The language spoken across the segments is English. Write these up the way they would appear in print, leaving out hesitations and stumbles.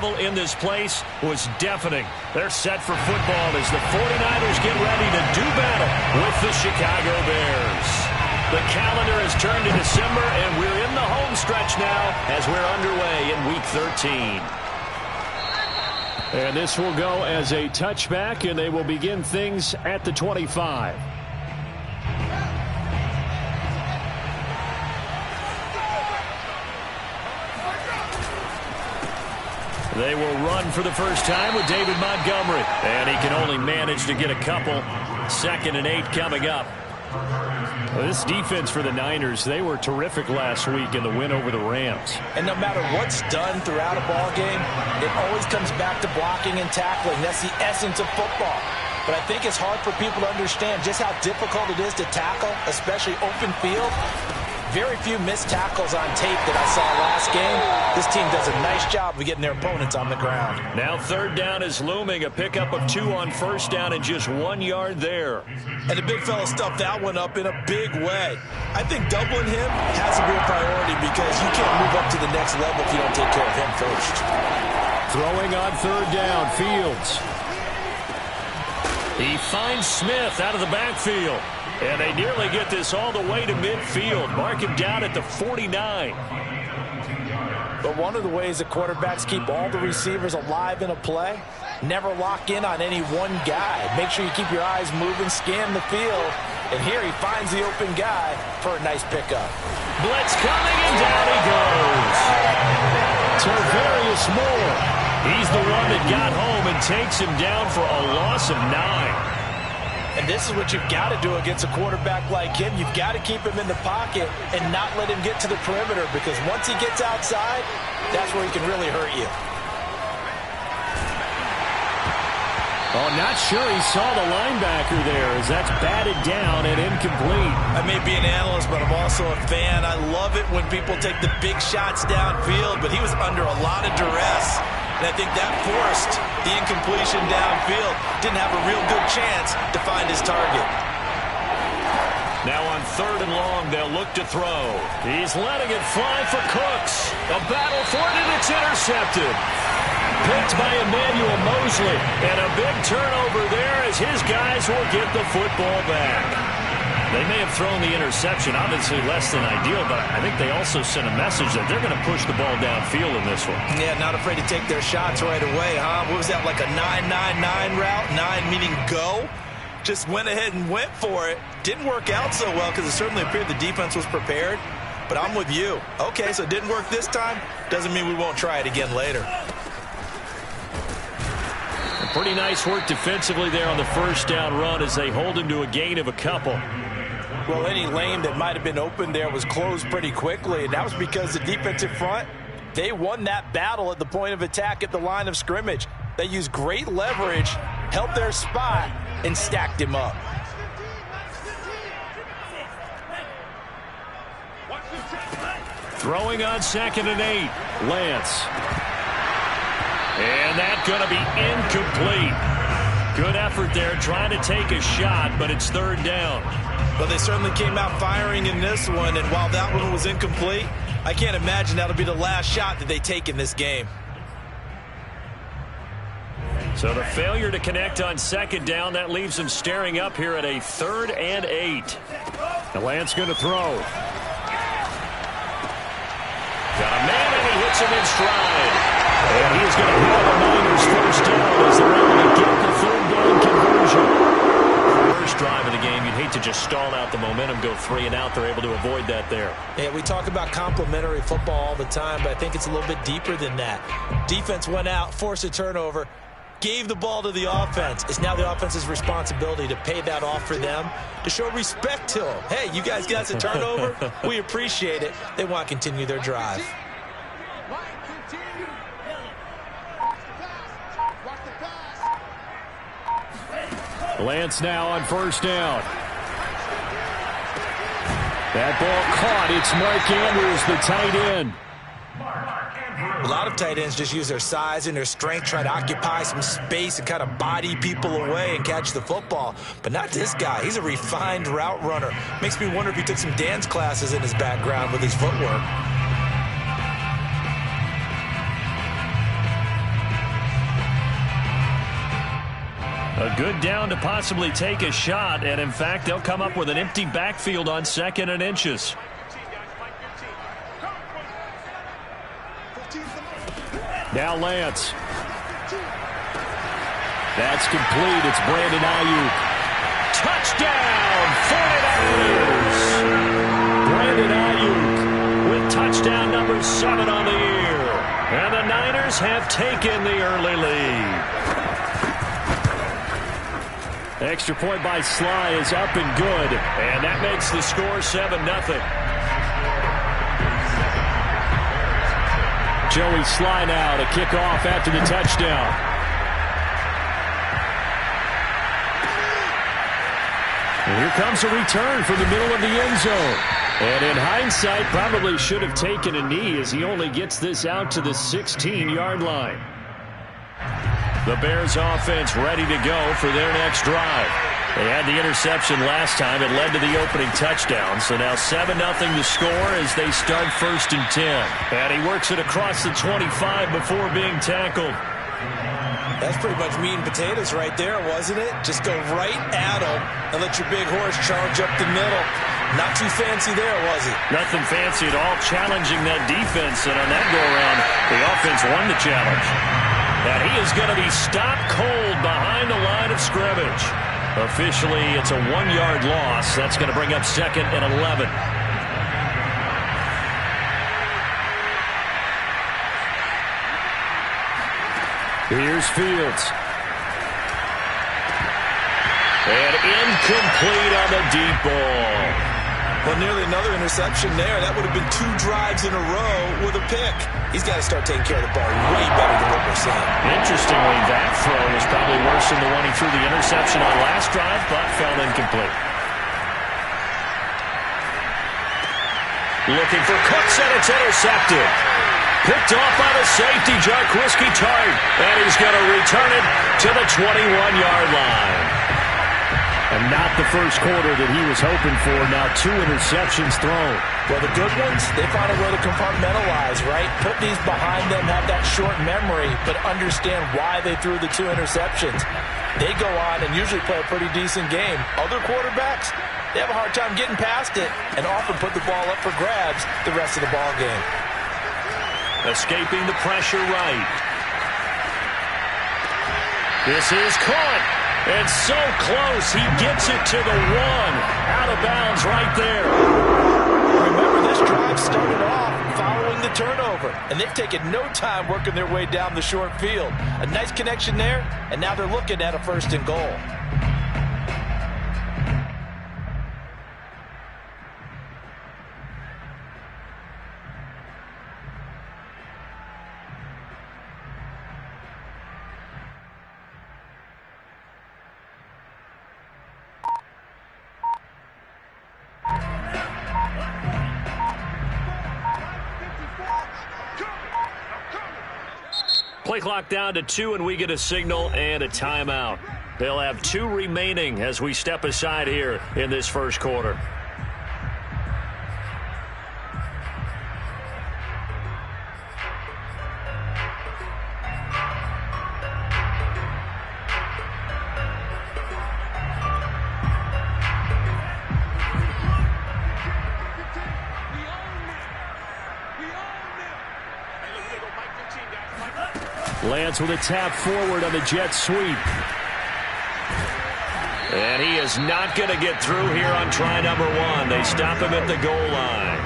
In this place was deafening. They're set for football as the 49ers get ready to do battle with the Chicago Bears. The calendar has turned to December, and we're in the home stretch now as we're underway in Week 13. And this will go as a touchback, and they will begin things at the 25. They will run for the first time with David Montgomery. And he can only manage to get a couple. 2nd and 8 coming up. Well, this defense for the Niners, they were terrific last week in the win over the Rams. And no matter what's done throughout a ball game, it always comes back to blocking and tackling. That's the essence of football. But I think it's hard for people to understand just how difficult it is to tackle, especially open field. Very few missed tackles on tape that I saw last game. This team does a nice job of getting their opponents on the ground. Now 3rd down is looming. A pickup of 2 on 1st down and just 1 yard there. And the big fella stuffed that one up in a big way. I think doubling him has to be a priority because you can't move up to the next level if you don't take care of him first. Throwing on 3rd down, Fields. He finds Smith out of the backfield. And they nearly get this all the way to midfield. Mark him down at the 49. But one of the ways that quarterbacks keep all the receivers alive in a play, never lock in on any one guy. Make sure you keep your eyes moving, scan the field. And here he finds the open guy for a nice pickup. Blitz coming, and down he goes. Tarvarius Moore. He's the one that got home and takes him down for a loss of 9. And this is what you've got to do against a quarterback like him. You've got to keep him in the pocket and not let him get to the perimeter, because once he gets outside, that's where he can really hurt you. Oh, not sure he saw the linebacker there as that's batted down and incomplete. I may be an analyst, but I'm also a fan. I love it when people take the big shots downfield, but he was under a lot of duress. And I think that forced the incompletion downfield. Didn't have a real good chance to find his target. Now on 3rd and long, they'll look to throw. He's letting it fly for Cooks. A battle for it, and it's intercepted. Picked by Emmanuel Mosley. And a big turnover there as his guys will get the football back. They may have thrown the interception, obviously less than ideal, but I think they also sent a message that they're going to push the ball downfield in this one. Yeah, not afraid to take their shots right away, huh? What was that, like a 9-9-9 route? 9 meaning go? Just went ahead and went for it. Didn't work out so well because it certainly appeared the defense was prepared. But I'm with you. Okay, so it didn't work this time. Doesn't mean we won't try it again later. Pretty nice work defensively there on the 1st down run as they hold him to a gain of a couple. Well, any lane that might have been open there was closed pretty quickly, and that was because the defensive front, they won that battle at the point of attack at the line of scrimmage. They used great leverage, held their spot, and stacked him up. Throwing on 2nd and 8, Lance. And that's going to be incomplete. Good effort there trying to take a shot, but it's 3rd down. Well, they certainly came out firing in this one, and while that one was incomplete, I can't imagine that'll be the last shot that they take in this game. So the failure to connect on 2nd down, that leaves them staring up here at a 3rd and 8. The Lance going to throw. Got a man, and he hits him in stride. And he is going to have the Niners 1st down as they're able to get the 3rd down conversion. First drive of the game, you'd hate to just stall out the momentum, go 3 and out. They're able to avoid that there. Yeah, we talk about complementary football all the time, but I think it's a little bit deeper than that. Defense went out, forced a turnover, gave the ball to the offense. It's now the offense's responsibility to pay that off for them, to show respect to them. Hey, you guys got a turnover? We appreciate it. They want to continue their drive. Lance now on 1st down. That ball caught. It's Mark Andrews, the tight end. A lot of tight ends just use their size and their strength, try to occupy some space and kind of body people away and catch the football. But not this guy. He's a refined route runner. Makes me wonder if he took some dance classes in his background with his footwork. A good down to possibly take a shot, and in fact, they'll come up with an empty backfield on 2nd and inches. Now Lance. That's complete. It's Brandon Ayuk. Touchdown, 49ers! Brandon Ayuk with touchdown number 7 on the year. And the Niners have taken the early lead. Extra point by Sly is up and good. And that makes the score 7-0. Joey Sly now to kick off after the touchdown. And here comes a return from the middle of the end zone. And in hindsight, probably should have taken a knee as he only gets this out to the 16-yard line. The Bears offense ready to go for their next drive. They had the interception last time. It led to the opening touchdown. So now 7-0 the score as they start 1st and 10. And he works it across the 25 before being tackled. That's pretty much meat and potatoes right there, wasn't it? Just go right at him and let your big horse charge up the middle. Not too fancy there, was it? Nothing fancy at all, challenging that defense. And on that go-around, the offense won the challenge. And he is going to be stopped cold behind the line of scrimmage. Officially, it's a 1-yard loss. That's going to bring up 2nd and 11. Here's Fields. And incomplete on the deep ball. Well, nearly another interception there. That would have been 2 drives in a row with a pick. He's got to start taking care of the ball way better than what we're seeing. Interestingly, that throw was probably worse than the one he threw the interception on last drive, but fell incomplete. Looking for Cooks, and it's intercepted. Picked off by the safety, Jarquiski Tart, and he's going to return it to the 21-yard line. And not the first quarter that he was hoping for. Now 2 interceptions thrown. Well, the good ones, they found a way to compartmentalize, right? Put these behind them, have that short memory, but understand why they threw the 2 interceptions. They go on and usually play a pretty decent game. Other quarterbacks, they have a hard time getting past it and often put the ball up for grabs the rest of the ball game. Escaping the pressure right. This is caught. And so close, he gets it to the 1. Out of bounds right there. Remember, this drive started off following the turnover, and they've taken no time working their way down the short field. A nice connection there, and now they're looking at a 1st and goal. Play clock down to 2, and we get a signal and a timeout. They'll have 2 remaining as we step aside here in this first quarter. Lance with a tap forward on the jet sweep. And he is not going to get through here on try number 1. They stop him at the goal line.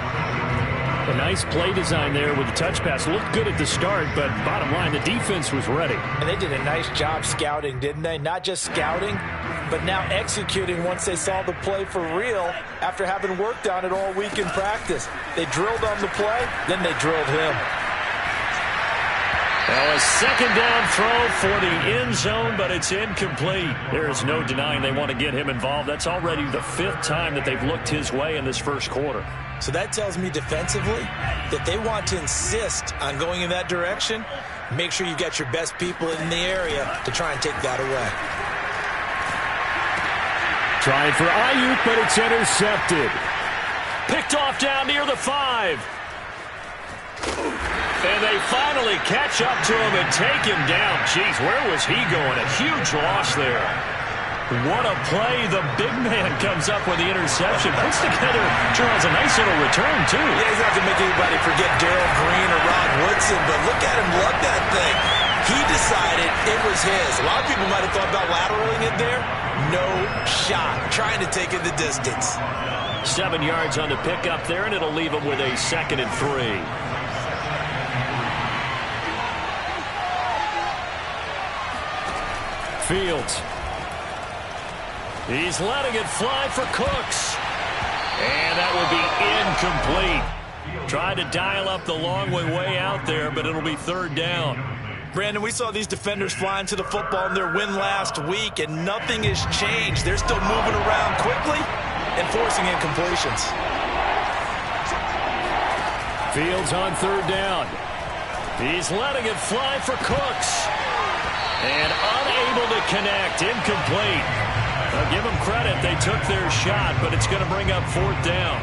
A nice play design there with the touch pass. Looked good at the start, but bottom line, the defense was ready. And they did a nice job scouting, didn't they? Not just scouting, but now executing once they saw the play for real after having worked on it all week in practice. They drilled on the play, then they drilled him. Well, a second down throw for the end zone, but it's incomplete. There is no denying they want to get him involved. That's already the 5th time that they've looked his way in this first quarter. So that tells me defensively that they want to insist on going in that direction. Make sure you've got your best people in the area to try and take that away. Trying for Ayuk, but it's intercepted. Picked off down near the 5. And they finally catch up to him and take him down. Jeez, where was he going? A huge loss there. What a play. The big man comes up with the interception. Puts together, Charles, a nice little return, too. Yeah, he's not going to make anybody forget Darrell Green or Rod Woodson, but look at him lug that thing. He decided it was his. A lot of people might have thought about lateraling it there. No shot. Trying to take it the distance. 7 yards on the pickup there, and it'll leave him with a 2nd and 3. Fields. He's letting it fly for Cooks. And that will be incomplete. Tried to dial up the long way out there, but it'll be 3rd down. Brandon, we saw these defenders flying to the football in their win last week, and nothing has changed. They're still moving around quickly and forcing incompletions. Fields on 3rd down. He's letting it fly for Cooks. And unable to connect. Incomplete. I'll give them credit. They took their shot, but it's going to bring up 4th down.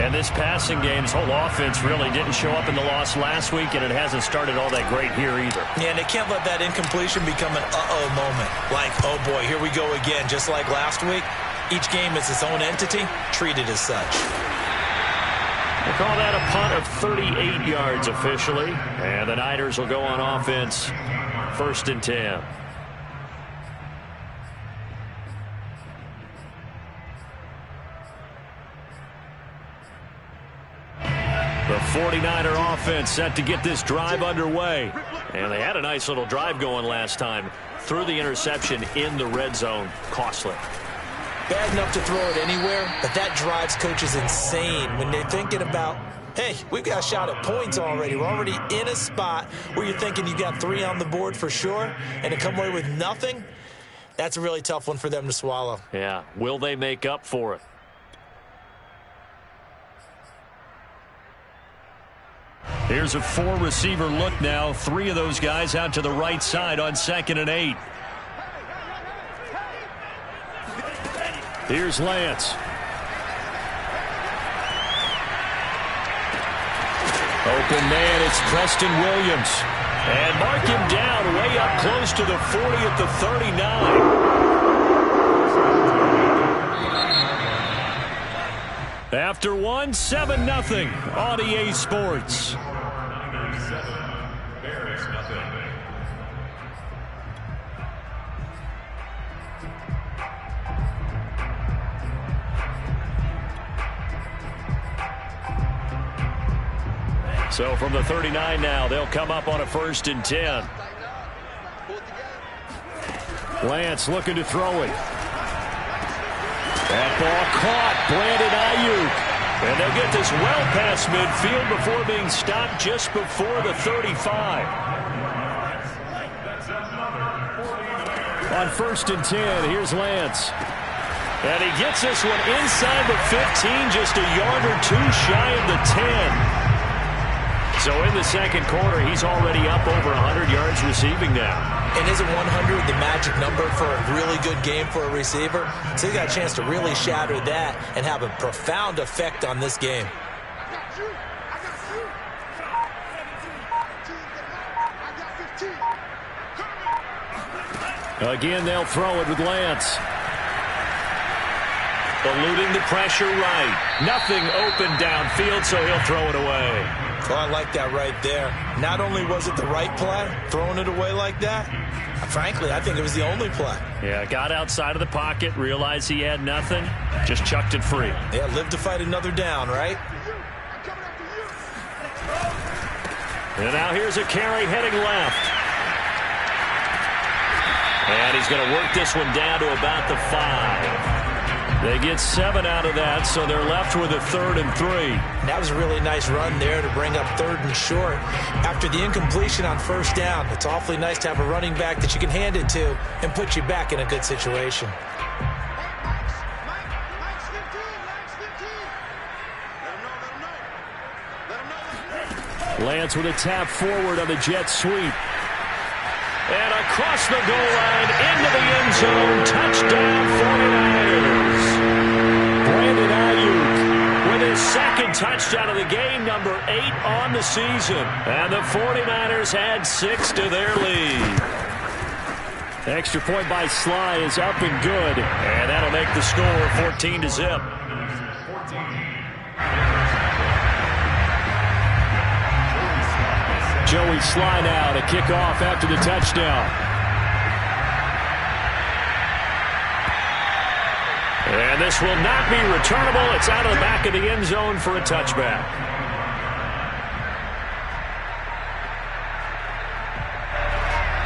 And this passing game's whole offense really didn't show up in the loss last week, and it hasn't started all that great here either. Yeah, and they can't let that incompletion become an uh-oh moment. Like, oh boy, here we go again. Just like last week, each game is its own entity, treated as such. We'll call that a punt of 38 yards officially. And the Niners will go on offense. 1st and 10. The 49er offense set to get this drive underway. And they had a nice little drive going last time. Threw the interception in the red zone. Costly. Bad enough to throw it anywhere, but that drives coaches insane when they're thinking about, hey, we've got a shot at points already. We're already in a spot where you're thinking you've got 3 on the board for sure, and to come away with nothing, that's a really tough one for them to swallow. Yeah, will they make up for it? Here's a 4-receiver look now. 3 of those guys out to the right side on 2nd and 8. Here's Lance. Open man, it's Preston Williams. And mark him down way up close to the 40 at the 39. After 1, 7-0 on EA Sports. So from the 39 now, they'll come up on a 1st and 10. Lance looking to throw it. That ball caught. Brandon Ayuk. And they'll get this well past midfield before being stopped just before the 35. On 1st and 10, here's Lance. And he gets this one inside the 15, just a yard or 2 shy of the 10. So in the 2nd quarter, he's already up over 100 yards receiving now. And isn't 100 the magic number for a really good game for a receiver? So he got a chance to really shatter that and have a profound effect on this game. Again, they'll throw it with Lance. Eluding the pressure right. Nothing open downfield, so he'll throw it away. Well, I like that right there. Not only was it the right play, throwing it away like that, frankly, I think it was the only play. Yeah, got outside of the pocket, realized he had nothing, just chucked it free. Yeah, live to fight another down, right? And now here's a carry heading left. And he's going to work this one down to about the 5. They get 7 out of that, so they're left with a 3rd and 3. That was a really nice run there to bring up 3rd and short. After the incompletion on 1st down, it's awfully nice to have a running back that you can hand it to and put you back in a good situation. Lance with a tap forward on the jet sweep. And across the goal line, into the end zone, touchdown 49ers. Brandon Ayuk with his second touchdown of the game, number 8 on the season. And the 49ers add 6 to their lead. Extra point by Sly is up and good. And that'll make the score 14-0. Joey Sly now to kick off after the touchdown. And this will not be returnable. It's out of the back of the end zone for a touchback.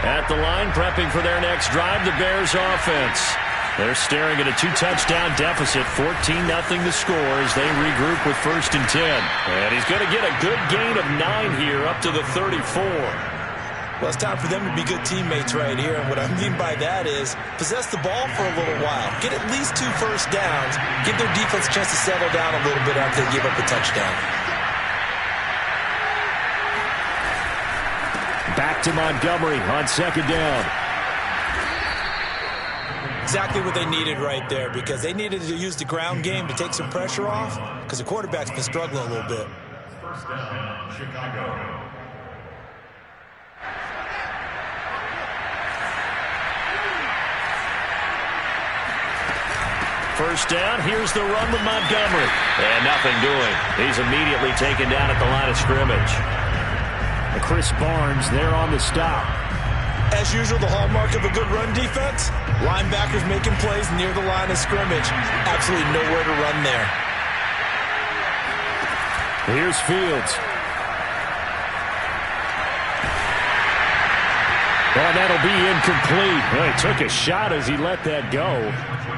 At the line, prepping for their next drive, the Bears offense. They're staring at a 2-touchdown deficit, 14-0 the score as they regroup with 1st and 10. And he's going to get a good gain of 9 here up to the 34. Well, it's time for them to be good teammates right here. And what I mean by that is possess the ball for a little while. Get at least 2 first downs. Give their defense a chance to settle down a little bit after they give up a touchdown. Back to Montgomery on 2nd down. Exactly what they needed right there, because they needed to use the ground game to take some pressure off, because the quarterback's been struggling a little bit. First down, Chicago. First down, here's the run with Montgomery. And nothing doing. He's immediately taken down at the line of scrimmage. Chris Barnes there on the stop. As usual, the hallmark of a good run defense, linebackers making plays near the line of scrimmage. Absolutely nowhere to run there. Here's Fields. Oh, that'll be incomplete. Well, he took a shot as he let that go.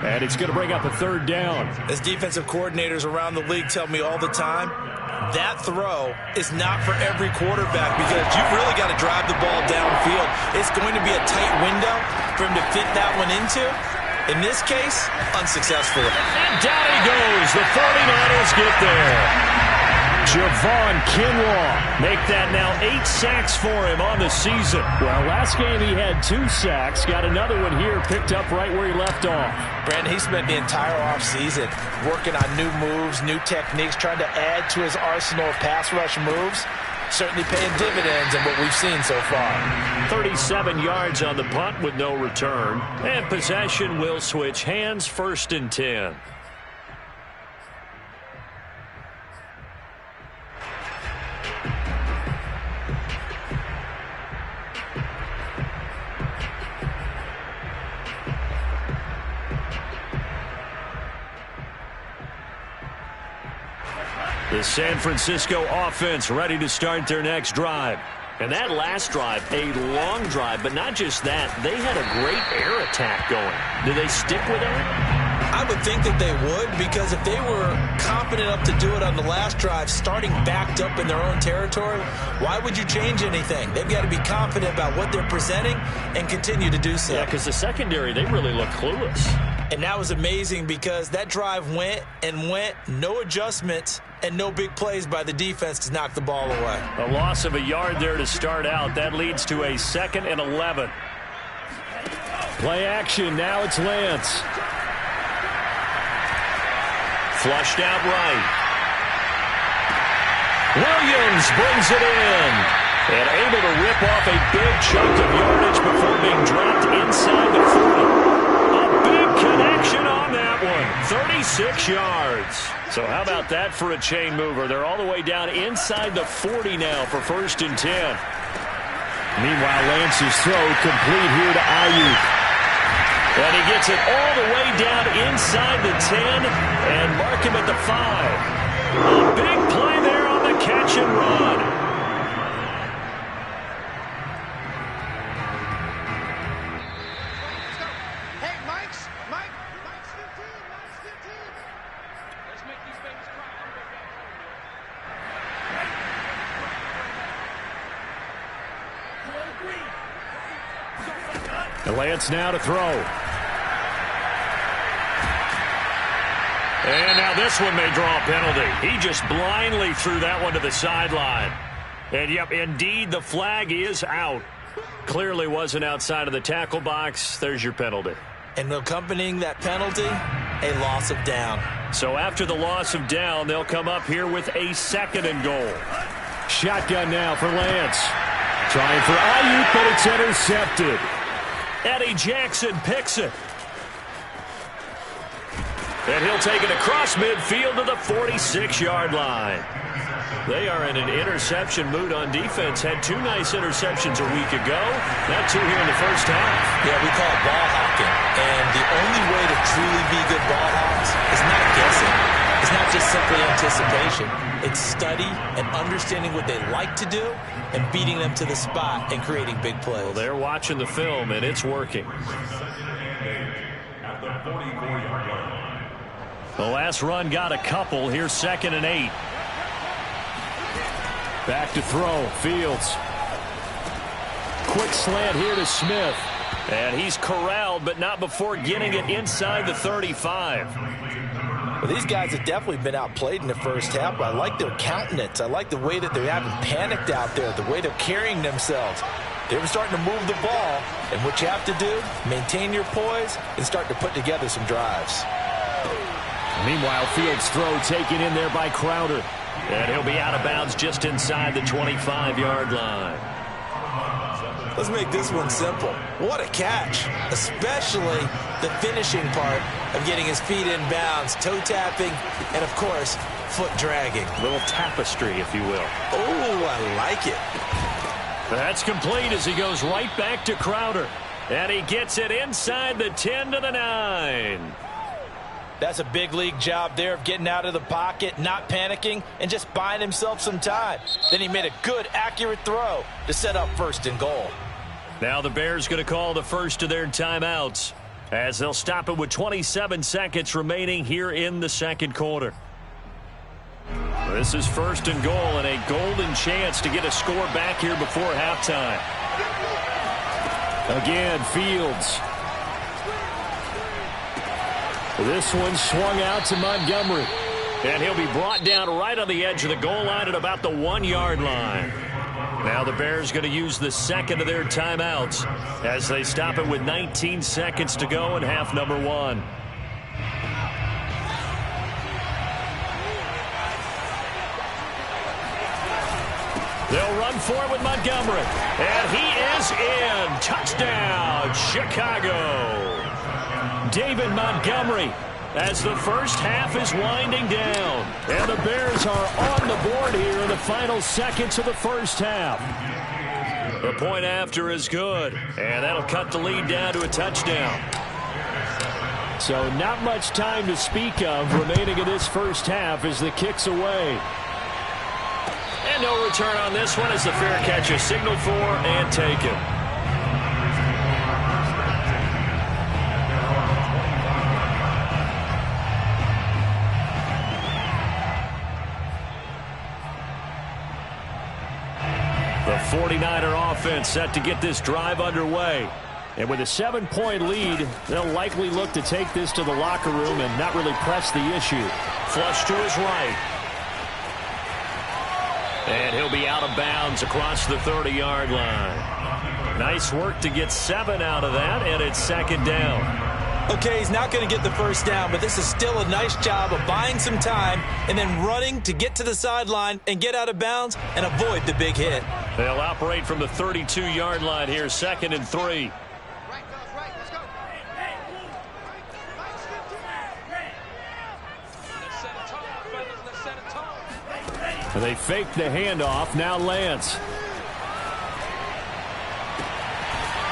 And it's going to bring up a 3rd down. As defensive coordinators around the league tell me all the time, that throw is not for every quarterback, because you've really got to drive the ball downfield. It's going to be a tight window for him to fit that one into. In this case, unsuccessful. And down he goes. The 49ers get there. Javon Kinlaw make that now 8 sacks for him on the season. Well, last game he had 2 sacks. Got another one here picked up right where he left off. Brandon, he spent the entire offseason working on new moves, new techniques, trying to add to his arsenal of pass rush moves. Certainly paying dividends in what we've seen so far. 37 yards on the punt with no return. And possession will switch hands, 1st and 10. The San Francisco offense ready to start their next drive. And that last drive, a long drive, but not just that. They had a great air attack going. Do they stick with that? I would think that they would, because if they were confident enough to do it on the last drive, starting backed up in their own territory, why would you change anything? They've got to be confident about what they're presenting and continue to do so. Yeah, because the secondary, they really look clueless. And that was amazing, because that drive went and went, no adjustments, and no big plays by the defense to knock the ball away. A loss of a yard there to start out. That leads to a 2nd and 11. Play action. Now it's Lance. Flushed out right. Williams brings it in. And able to rip off a big chunk of yardage before being dropped inside the 40. A big connection on that one. 36 yards. So how about that for a chain mover? They're all the way down inside the 40 now for 1st and 10. Meanwhile, Lance's throw complete here to Ayuk. And he gets it all the way down inside the 10 and mark him at the 5. A big play there on the catch and run. Lance now to throw. And now this one may draw a penalty. He just blindly threw that one to the sideline. And, yep, indeed, the flag is out. Clearly wasn't outside of the tackle box. There's your penalty. And accompanying that penalty, a loss of down. So after the loss of down, they'll come up here with a 2nd and goal. Shotgun now for Lance. Trying for Ayuk, but it's intercepted. Eddie Jackson picks it. And he'll take it across midfield to the 46-yard line. They are in an interception mood on defense. Had 2 nice interceptions a week ago. Now 2 here in the first half. Yeah, we call it ball hawking. And the only way to truly be good ball hawks is not guessing. It's not just simply anticipation. It's study and understanding what they like to do and beating them to the spot and creating big plays. Well, they're watching the film, and it's working. At the 44-yard line. The last run got a couple. Here's 2nd and 8. Back to throw. Fields. Quick slant here to Smith. And he's corralled, but not before getting it inside the 35. Well, these guys have definitely been outplayed in the first half, but I like their countenance. I like the way that they haven't panicked out there, the way they're carrying themselves. They're starting to move the ball, and what you have to do, maintain your poise and start to put together some drives. Meanwhile, Fields' throw taken in there by Crowder. And he'll be out of bounds just inside the 25-yard line. Let's make this one simple. What a catch, especially the finishing part of getting his feet in bounds, toe tapping, and, of course, foot dragging. A little tapestry, if you will. Oh, I like it. That's complete as he goes right back to Crowder. And he gets it inside the 10 to the 9. That's a big league job there of getting out of the pocket, not panicking, and just buying himself some time. Then he made a good, accurate throw to set up 1st and goal. Now the Bears going to call the first of their timeouts as they'll stop it with 27 seconds remaining here in the 2nd quarter. This is 1st and goal and a golden chance to get a score back here before halftime. Again, Fields. This one swung out to Montgomery. And he'll be brought down right on the edge of the goal line at about the 1-yard line. Now the Bears going to use the 2nd of their timeouts as they stop it with 19 seconds to go in half number 1. They'll run for it with Montgomery. And he is in. Touchdown, Chicago. David Montgomery as the first half is winding down. And the Bears are on the board here in the final seconds of the first half. The point after is good. And that'll cut the lead down to a touchdown. So not much time to speak of remaining in this first half as the kick's away. And no return on this one as the fair catch is signaled for and taken. The 49er offense set to get this drive underway. And with a 7-point lead, they'll likely look to take this to the locker room and not really press the issue. Flush to his right. And he'll be out of bounds across the 30-yard line. Nice work to get 7 out of that, and it's 2nd down. Okay, he's not going to get the first down, but this is still a nice job of buying some time and then running to get to the sideline and get out of bounds and avoid the big hit. They'll operate from the 32-yard line here, 2nd and 3. They fake the handoff. Now Lance.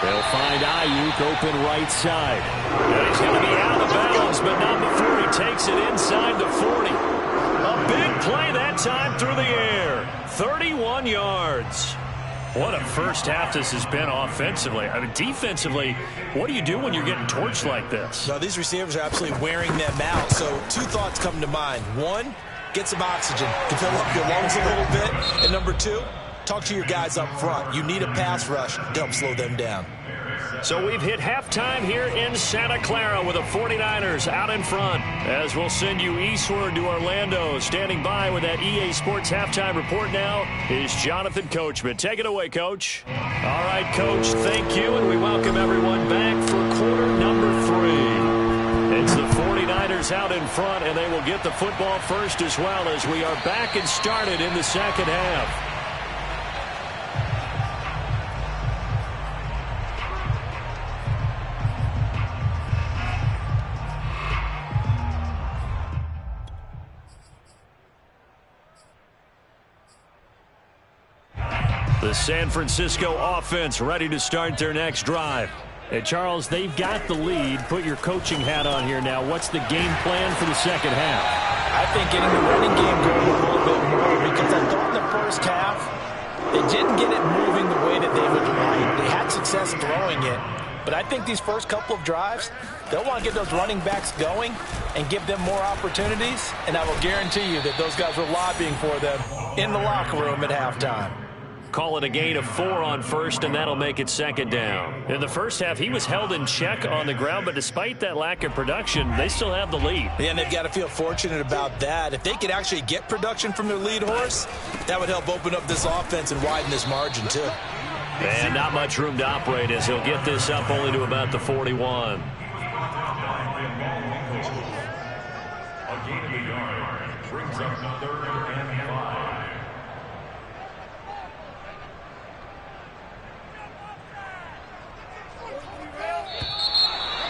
They'll find Ayuk open right side. And he's going to be out of bounds, but not before he takes it inside the 40. A big play that time through the air. 31 yards. What a first half this has been offensively. I mean, defensively, what do you do when you're getting torched like this? No, these receivers are absolutely wearing them out. So 2 thoughts come to mind. 1, get some oxygen to fill up your lungs a little bit. And number 2, talk to your guys up front. You need a pass rush to help slow them down. So we've hit halftime here in Santa Clara with the 49ers out in front. As we'll send you eastward to Orlando. Standing by with that EA Sports halftime report now is Jonathan Coachman. Take it away, Coach. All right, Coach, thank you. And we welcome everyone back for quarter number 3. It's the 49ers receivers out in front, and they will get the football first as well as we are back and started in the second half. The San Francisco offense ready to start their next drive. And Charles, they've got the lead. Put your coaching hat on here now. What's the game plan for the second half? I think getting the running game going a little bit more, because I thought in the first half they didn't get it moving the way that they would like. They had success throwing it, but I think these first couple of drives, they'll want to get those running backs going and give them more opportunities, and I will guarantee you that those guys were lobbying for them in the locker room at halftime. Call it a gain of 4 on first, and that'll make it second down. In the first half, he was held in check on the ground, but despite that lack of production, they still have the lead. Yeah, and they've got to feel fortunate about that. If they could actually get production from their lead horse, that would help open up this offense and widen this margin, too. And not much room to operate as he'll get this up only to about the 41. A gain of a yard brings up 3rd and 5.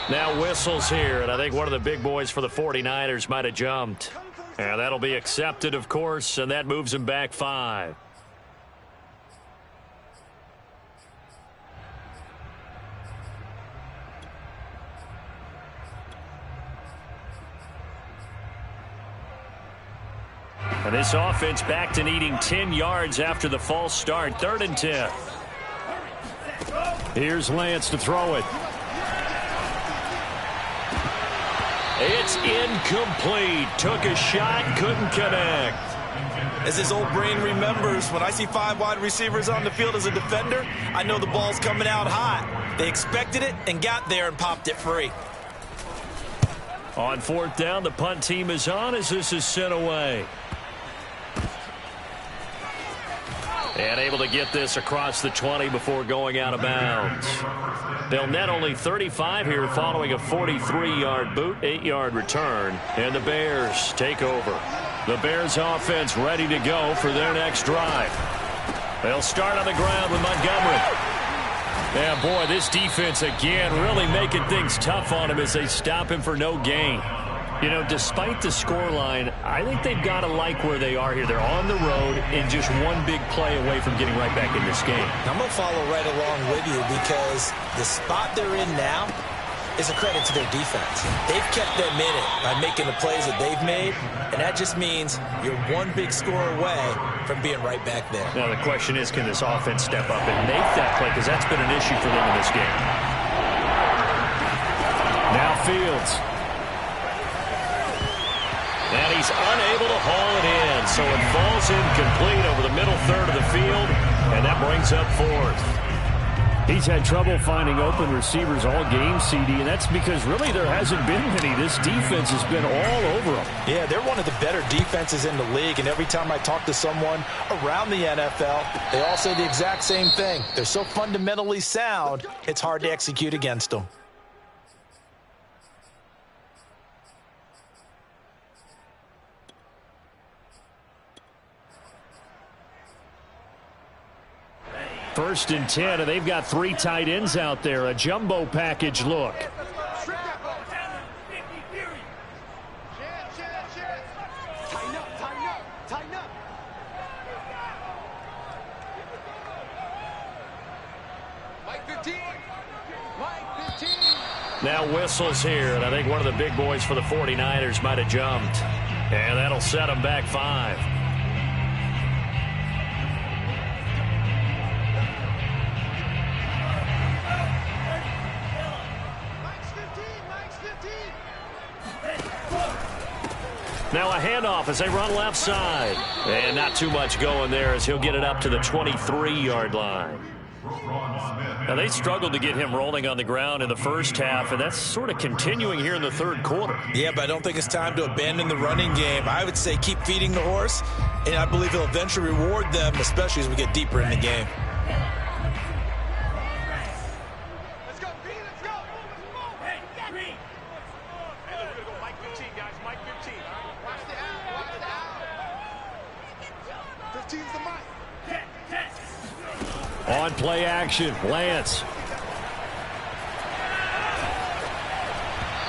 Now whistles here, and I think one of the big boys for the 49ers might have jumped. And that'll be accepted, of course, and that moves him back 5. And this offense back to needing 10 yards after the false start. 3rd and 10. Here's Lance to throw it. It's incomplete. Took a shot, couldn't connect. As his old brain remembers, when I see 5 wide receivers on the field as a defender, I know the ball's coming out hot. They expected it and got there and popped it free. On 4th down, the punt team is on as this is sent away. And able to get this across the 20 before going out of bounds. They'll net only 35 here following a 43-yard boot, 8-yard return. And the Bears take over. The Bears offense ready to go for their next drive. They'll start on the ground with Montgomery. Yeah, boy, this defense again really making things tough on him as they stop him for no gain. You know, despite the scoreline, I think they've got to like where they are here. They're on the road and just one big play away from getting right back in this game. I'm going to follow right along with you because the spot they're in now is a credit to their defense. They've kept them in it by making the plays that they've made, and that just means you're one big score away from being right back there. Now the question is, can this offense step up and make that play? Because that's been an issue for them in this game. Now Fields. And he's unable to haul it in, so it falls incomplete over the middle third of the field, and that brings up 4th. He's had trouble finding open receivers all game, CD, and that's because really there hasn't been many. This defense has been all over them. Yeah, they're one of the better defenses in the league, and every time I talk to someone around the NFL, they all say the exact same thing. They're so fundamentally sound, it's hard to execute against them. First and 10, and they've got 3 tight ends out there. A jumbo package look. Now whistles here, and I think one of the big boys for the 49ers might have jumped. And that'll set them back 5. Now a handoff as they run left side. And not too much going there as he'll get it up to the 23-yard line. Now they struggled to get him rolling on the ground in the first half, and that's sort of continuing here in the 3rd quarter. Yeah, but I don't think it's time to abandon the running game. I would say keep feeding the horse, and I believe he'll eventually reward them, especially as we get deeper in the game. 15, guys. Mike 15. Watch the out. Watch the out. 15's the mic. On play action, Lance.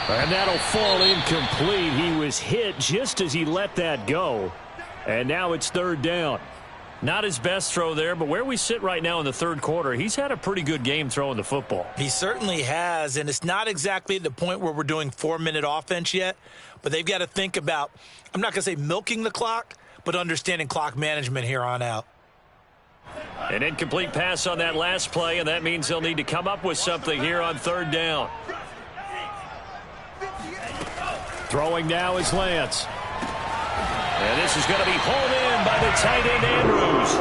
And that'll fall incomplete. He was hit just as he let that go. And now it's third down. Not his best throw there, but where we sit right now in the third quarter, he's had a pretty good game throwing the football. He certainly has, and it's not exactly the point where we're doing 4-minute offense yet, but they've got to think about, I'm not going to say milking the clock, but understanding clock management here on out. An incomplete pass on that last play, and that means they'll need to come up with something here on third down. Throwing now is Lance. And this is going to be hauled in by the tight end, Andrews.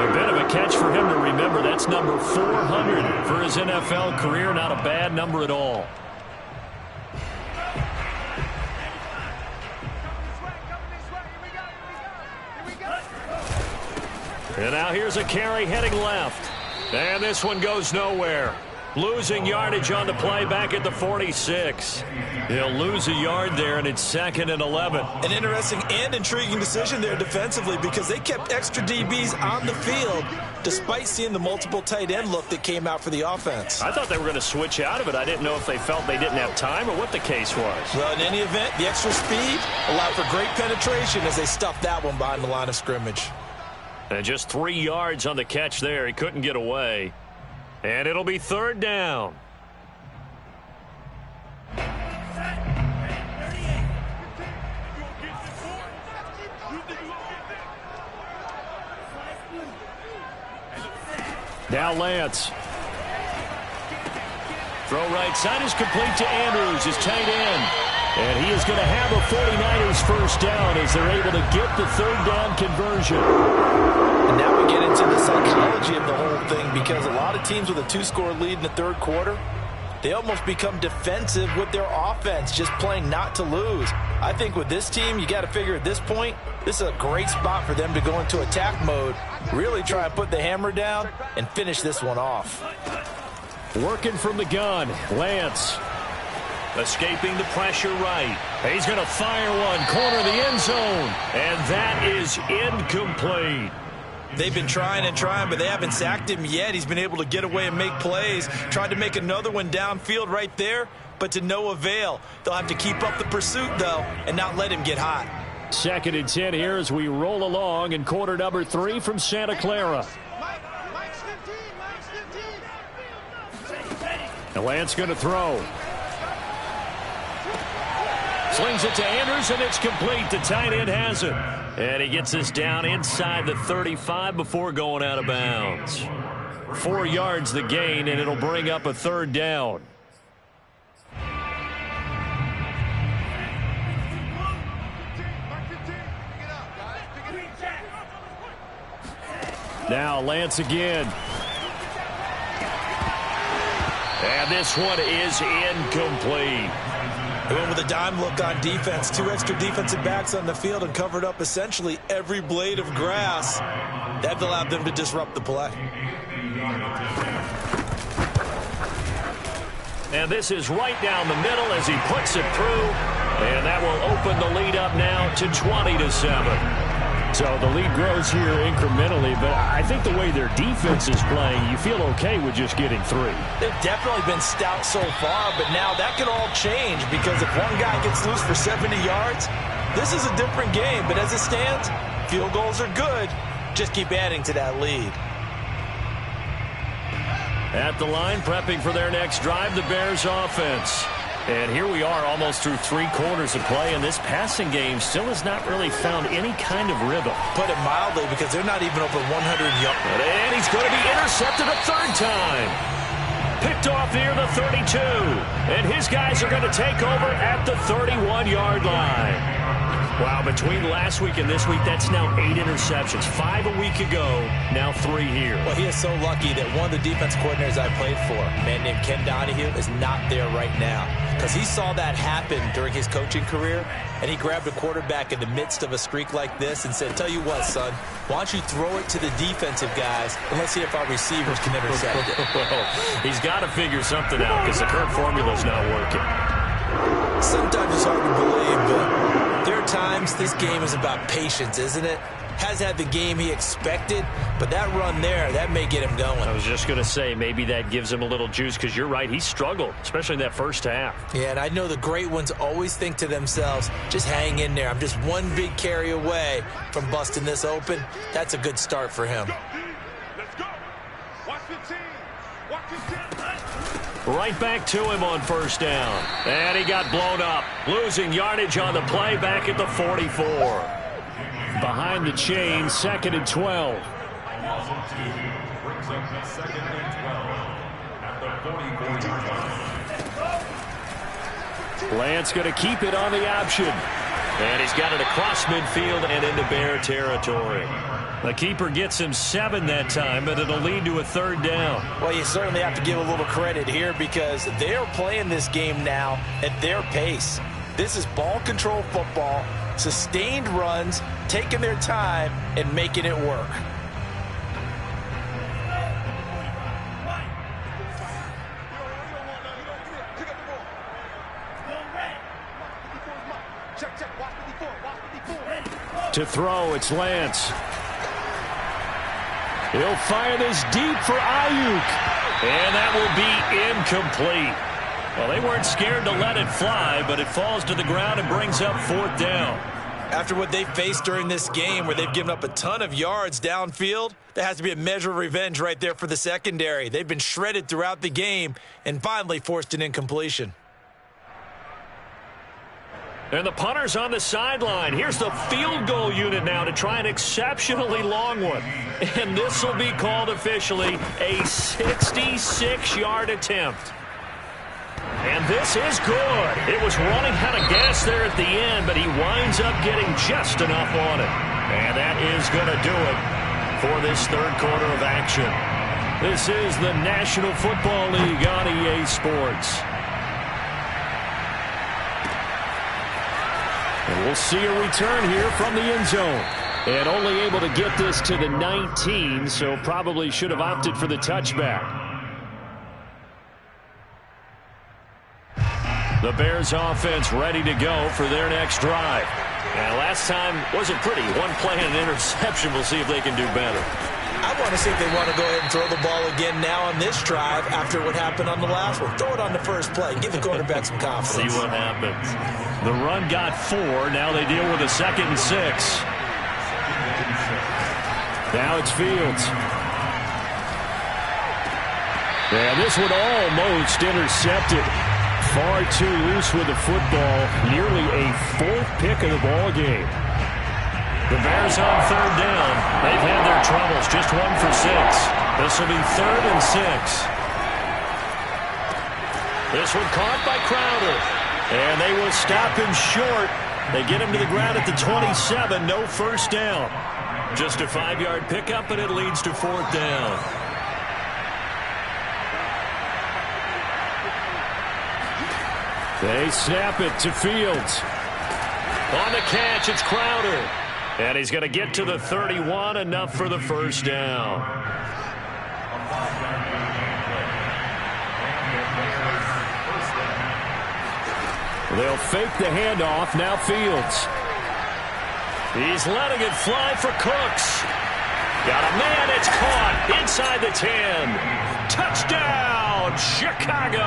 A bit of a catch for him to remember. That's number 400 for his NFL career. Not a bad number at all. And now here's a carry heading left. And this one goes nowhere. Losing yardage on the play back at the 46. He'll lose a yard there, and it's 2nd and 11. An interesting and intriguing decision there defensively because they kept extra DBs on the field despite seeing the multiple tight end look that came out for the offense. I thought they were going to switch out of it. I didn't know if they felt they didn't have time or what the case was. Well, in any event, the extra speed allowed for great penetration as they stuffed that one behind the line of scrimmage. And just 3 yards on the catch there. He couldn't get away. And it'll be third down. Now Lance. Throw right side is complete to Andrews, his tight end. And he is going to have a 49ers first down as they're able to get the third down conversion. And now we get into the psychology of the whole thing because a lot of teams with a 2-score lead in the third quarter, they almost become defensive with their offense, just playing not to lose. I think with this team, you got to figure at this point, this is a great spot for them to go into attack mode, really try and put the hammer down and finish this one off. Working from the gun, Lance. Escaping the pressure right. He's going to fire one, corner of the end zone. And that is incomplete. They've been trying and trying, but they haven't sacked him yet. He's been able to get away and make plays. Tried to make another one downfield right there, but to no avail. They'll have to keep up the pursuit, though, and not let him get hot. 2nd and 10 here as we roll along in quarter number 3 from Santa Clara. Mike's 15. And Lance going to throw. Slings it to Andrews, and it's complete. The tight end has it. And he gets us down inside the 35 before going out of bounds. 4 yards the gain, and it'll bring up a third down. Now Lance again. And this one is incomplete. They went with a dime look on defense. 2 extra defensive backs on the field and covered up essentially every blade of grass. That allowed them to disrupt the play. And this is right down the middle as he puts it through. And that will open the lead up now to 20-7. So the lead grows here incrementally, but I think the way their defense is playing, you feel okay with just getting 3. They've definitely been stout so far, but now that could all change because if one guy gets loose for 70 yards, this is a different game. But as it stands, field goals are good. Just keep adding to that lead. At the line, prepping for their next drive, the Bears offense. And here we are almost through 3 quarters of play, and this passing game still has not really found any kind of rhythm. Put it mildly, because they're not even over 100 yards. And he's going to be intercepted a third time. Picked off near the 32. And his guys are going to take over at the 31-yard line. Wow, between last week and this week, that's now 8 interceptions. 5 a week ago, now 3 here. Well, he is so lucky that one of the defense coordinators I played for, a man named Ken Donahue, is not there right now. Because he saw that happen during his coaching career, and he grabbed a quarterback in the midst of a streak like this and said, tell you what, son, why don't you throw it to the defensive guys, and let's see if our receivers can intercept it. Well, he's got to figure something out because the current formula's not working. Sometimes it's hard to believe, but there are times this game is about patience, isn't it? Has had the game he expected, but that run there, that may get him going. I was just going to say, maybe that gives him a little juice, because you're right, he struggled, especially in that first half. Yeah, and I know the great ones always think to themselves, just hang in there. I'm just one big carry away from busting this open. That's a good start for him. Let's go. Watch 15. Watch 15. Right back to him on first down. And he got blown up, losing yardage on the play back at the 44. Behind the chain, 2nd and 12. Brings up 2nd and 12 at the 44-yard line. Lance going to keep it on the option. And he's got it across midfield and into Bear territory. The keeper gets him 7 that time, but it'll lead to a 3rd down. Well, you certainly have to give a little credit here because they're playing this game now at their pace. This is ball control football, sustained runs, taking their time and making it work. To throw, it's Lance. He'll fire this deep for Ayuk. And that will be incomplete. Well, they weren't scared to let it fly, but it falls to the ground and brings up 4th down. After what they faced during this game where they've given up a ton of yards downfield, there has to be a measure of revenge right there for the secondary. They've been shredded throughout the game and finally forced an incompletion. And the punter's on the sideline. Here's the field goal unit now to try an exceptionally long one. And this will be called officially a 66-yard attempt. And this is good. It was running out of gas there at the end, but he winds up getting just enough on it. And that is going to do it for this 3rd quarter of action. This is the National Football League on EA Sports. And we'll see a return here from the end zone. And only able to get this to the 19, so probably should have opted for the touchback. The Bears offense ready to go for their next drive. And last time wasn't pretty. One play and an interception. We'll see if they can do better. I want to see if they want to go ahead and throw the ball again now on this drive after what happened on the last one. Throw it on the first play. Give the quarterback some confidence. See what happens. The run got 4. Now they deal with a 2nd and 6. Now it's Fields. And this one almost intercepted. Far too loose with the football. Nearly a 4th pick of the ball game. The Bears on 3rd down. They've had their troubles. Just 1 for 6. This will be 3rd and 6. This one caught by Crowder. And they will stop him short. They get him to the ground at the 27. No first down. Just a 5-yard pickup, and it leads to 4th down. They snap it to Fields. On the catch, it's Crowder. And he's going to get to the 31, enough for the first down. They'll fake the handoff. Now Fields. He's letting it fly for Cooks. Got a man. It's caught inside the 10. Touchdown, Chicago.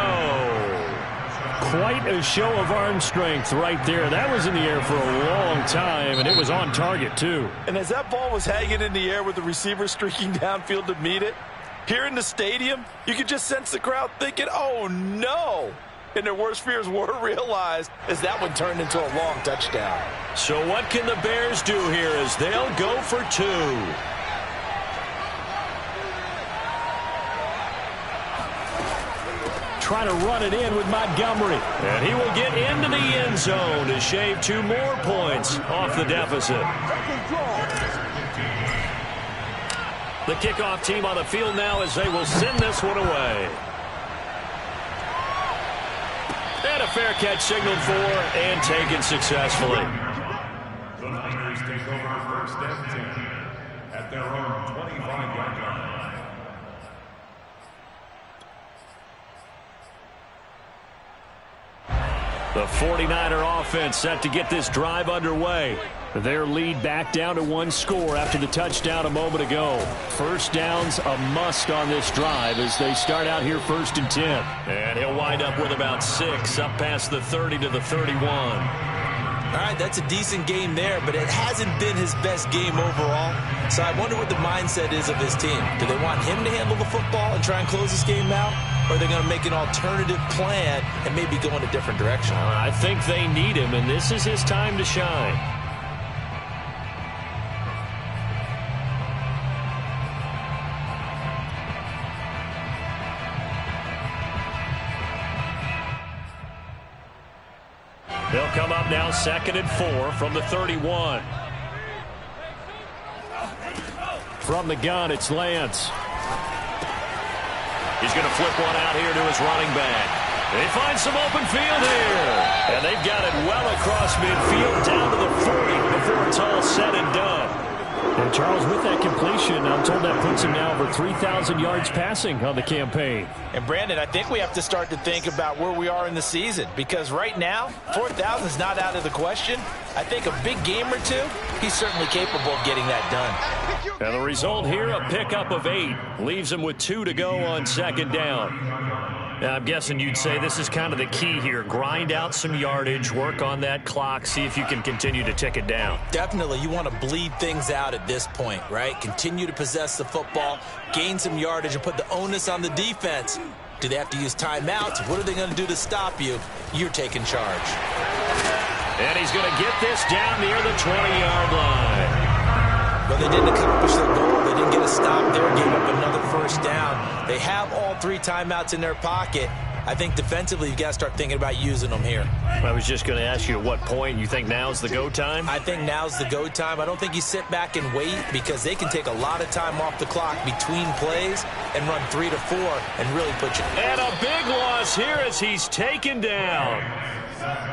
Quite a show of arm strength right there. That was in the air for a long time, and it was on target, too. And as that ball was hanging in the air with the receiver streaking downfield to meet it, here in the stadium, you could just sense the crowd thinking, oh, no. And their worst fears were realized as that one turned into a long touchdown. So what can the Bears do here as they'll go for 2? Trying to run it in with Montgomery. And he will get into the end zone to shave 2 more points off the deficit. The kickoff team on the field now as they will send this one away. And a fair catch signaled for and taken successfully. The Niners take over 1st and 10 at their own 25-yard line. The 49er offense set to get this drive underway. Their lead back down to one score after the touchdown a moment ago. First down's a must on this drive as they start out here 1st and 10. And he'll wind up with about 6 up past the 30 to the 31. All right, that's a decent game there, but it hasn't been his best game overall. So I wonder what the mindset is of his team. Do they want him to handle the football and try and close this game out? Or are they going to make an alternative plan and maybe go in a different direction? I think they need him, and this is his time to shine. They'll come up now 2nd and 4 from the 31. From the gun, it's Lance. He's going to flip one out here to his running back. They find some open field here. And they've got it well across midfield down to the 40 before it's all said and done. And Charles, with that completion, I'm told that puts him now over 3,000 yards passing on the campaign. And Brandon, I think we have to start to think about where we are in the season, because right now, 4,000 is not out of the question. I think a big game or two, he's certainly capable of getting that done. And the result here, a pickup of 8. Leaves him with 2 to go on 2nd down. Now, I'm guessing you'd say this is kind of the key here. Grind out some yardage, work on that clock, see if you can continue to tick it down. Definitely, you want to bleed things out at this point, right? Continue to possess the football, gain some yardage, and put the onus on the defense. Do they have to use timeouts? What are they going to do to stop you? You're taking charge. And he's going to get this down near the 20-yard line. But they didn't accomplish their goal. They didn't get a stop there, gave up another 1st down. They have all 3 timeouts in their pocket. I think defensively you've got to start thinking about using them here. I was just going to ask you at what point you think now's the go time? I think now's the go time. I don't think you sit back and wait, because they can take a lot of time off the clock between plays and run 3 to 4 and really put you. And a big loss here as he's taken down.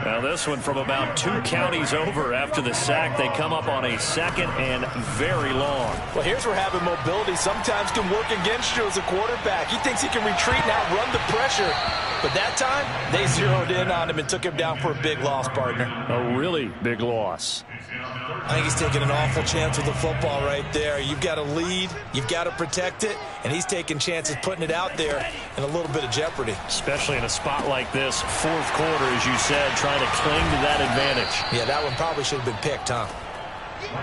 Now this one from about 2 counties over after the sack. They come up on a 2nd and very long. Well, here's where having mobility sometimes can work against you as a quarterback. He thinks he can retreat and outrun the pressure. But that time, they zeroed in on him and took him down for a big loss, partner. A really big loss. I think he's taking an awful chance with the football right there. You've got to lead, you've got to protect it, and he's taking chances putting it out there in a little bit of jeopardy. Especially in a spot like this, 4th quarter, as you said, trying to cling to that advantage. Yeah, that one probably should have been picked, huh?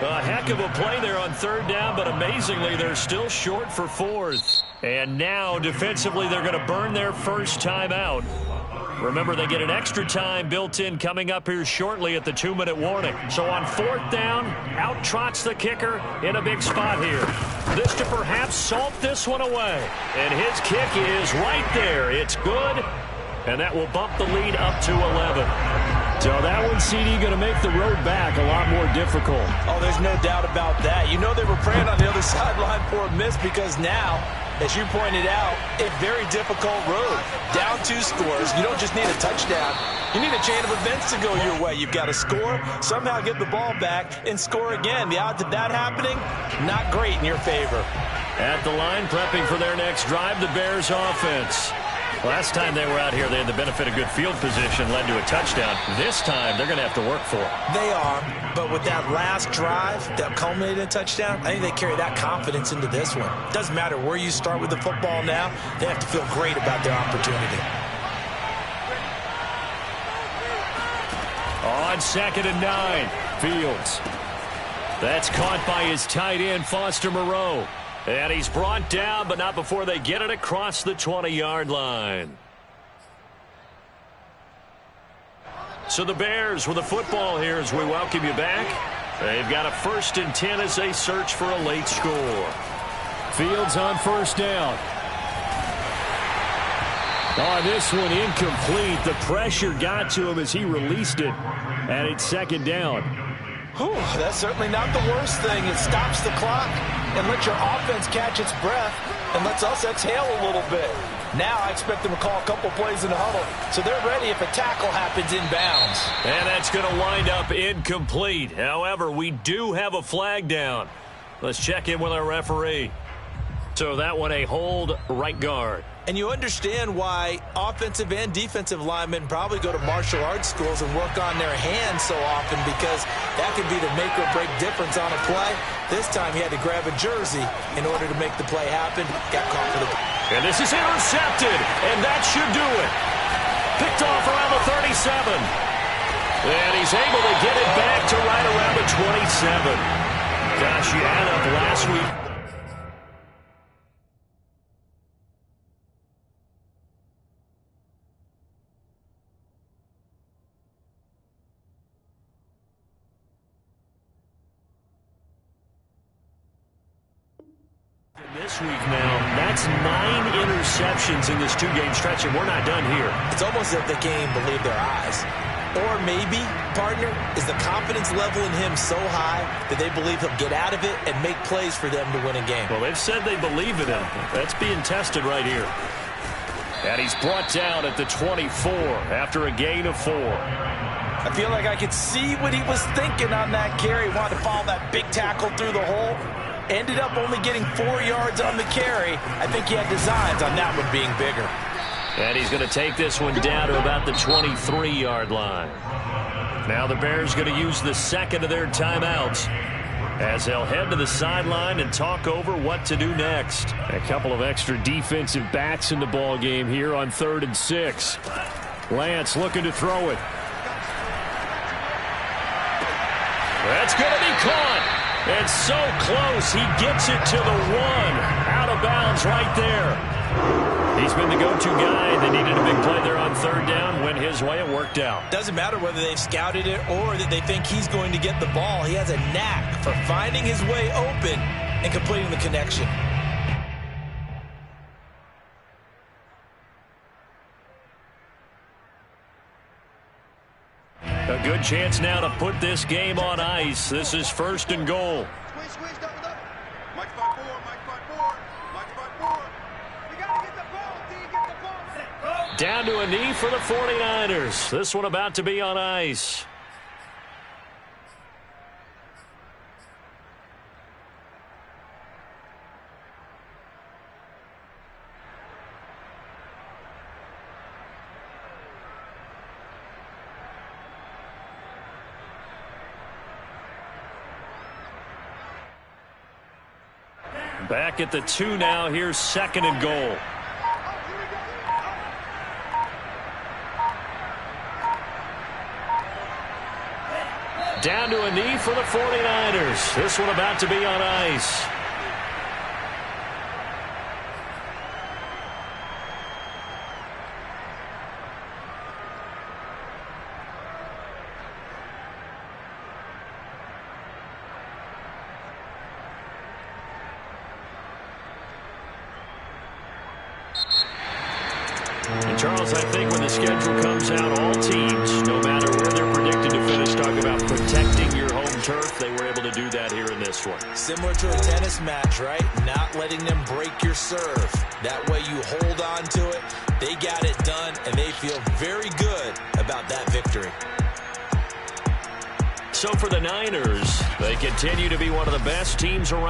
A heck of a play there on 3rd down, but amazingly, they're still short for 4th. And now, defensively, they're going to burn their 1st time out. Remember, they get an extra time built in coming up here shortly at the 2-minute warning. So on 4th down, out trots the kicker in a big spot here. This to perhaps salt this one away. And his kick is right there. It's good. And that will bump the lead up to 11. So that one, CD, going to make the road back a lot more difficult. Oh, there's no doubt about that. You know they were praying on the other sideline for a miss, because now, as you pointed out, a very difficult road. Down 2 scores. You don't just need a touchdown. You need a chain of events to go your way. You've got to score, somehow get the ball back, and score again. The odds of that happening, not great in your favor. At the line, prepping for their next drive, the Bears offense. Last time they were out here, they had the benefit of good field position, led to a touchdown. This time, they're going to have to work for it. They are, but with that last drive that culminated in a touchdown, I think they carry that confidence into this one. Doesn't matter where you start with the football now, they have to feel great about their opportunity. On 2nd and 9, Fields. That's caught by his tight end, Foster Moreau. And he's brought down, but not before they get it across the 20-yard line. So the Bears with the football here as we welcome you back. They've got a 1st and 10 as they search for a late score. Fields on 1st down. On this one, incomplete. The pressure got to him as he released it. And it's 2nd down. Whew, that's certainly not the worst thing. It stops the clock and lets your offense catch its breath and lets us exhale a little bit. Now I expect them to call a couple plays in the huddle, so they're ready if a tackle happens inbounds. And that's going to wind up incomplete. However, we do have a flag down. Let's check in with our referee. So that one, a hold, right guard. And you understand why offensive and defensive linemen probably go to martial arts schools and work on their hands so often, because that could be the make or break difference on a play. This time he had to grab a jersey in order to make the play happen. Got caught for the... And this is intercepted, and that should do it. Picked off around the 37. And he's able to get it back to right around the 27. Gosh, you had up last week. This week now, that's 9 interceptions in this 2-game stretch, and we're not done here. It's almost as if they can't even believe their eyes. Or maybe, partner, is the confidence level in him so high that they believe he'll get out of it and make plays for them to win a game. Well, they've said they believe in him. That's being tested right here. And he's brought down at the 24 after a gain of 4. I feel like I could see what he was thinking on that carry. He wanted to follow that big tackle through the hole. Ended up only getting 4 yards on the carry. I think he had designs on that one being bigger. And he's going to take this one down to about the 23-yard line. Now the Bears going to use the second of their timeouts as they'll head to the sideline and talk over what to do next. A couple of extra defensive backs in the ball game here on 3rd and 6. Lance looking to throw it. That's going to be caught. And so close, he gets it to the 1. Out of bounds right there. He's been the go-to guy. They needed a big play there on 3rd down. Went his way, it worked out. Doesn't matter whether they've scouted it or that they think he's going to get the ball. He has a knack for finding his way open and completing the connection. A good chance now to put this game on ice. This is 1st and goal. Squish, double. Mike 5-4, Mike 5-4, Mike 5-4. We got to get the ball, D, get the ball. Down to a knee for the 49ers. This one about to be on ice. Back at the 2 now. Here's 2nd and goal. Down to a knee for the 49ers. This one about to be on ice. And Charles, I think when the schedule comes out, all teams, no matter where they're predicted to finish, talk about protecting your home turf. They were able to do that here in this one. Similar to a tennis match, right? Not letting them break your serve. That way you hold on to it. They got it done, and they feel very good about that victory. So for the Niners, they continue to be one of the best teams around.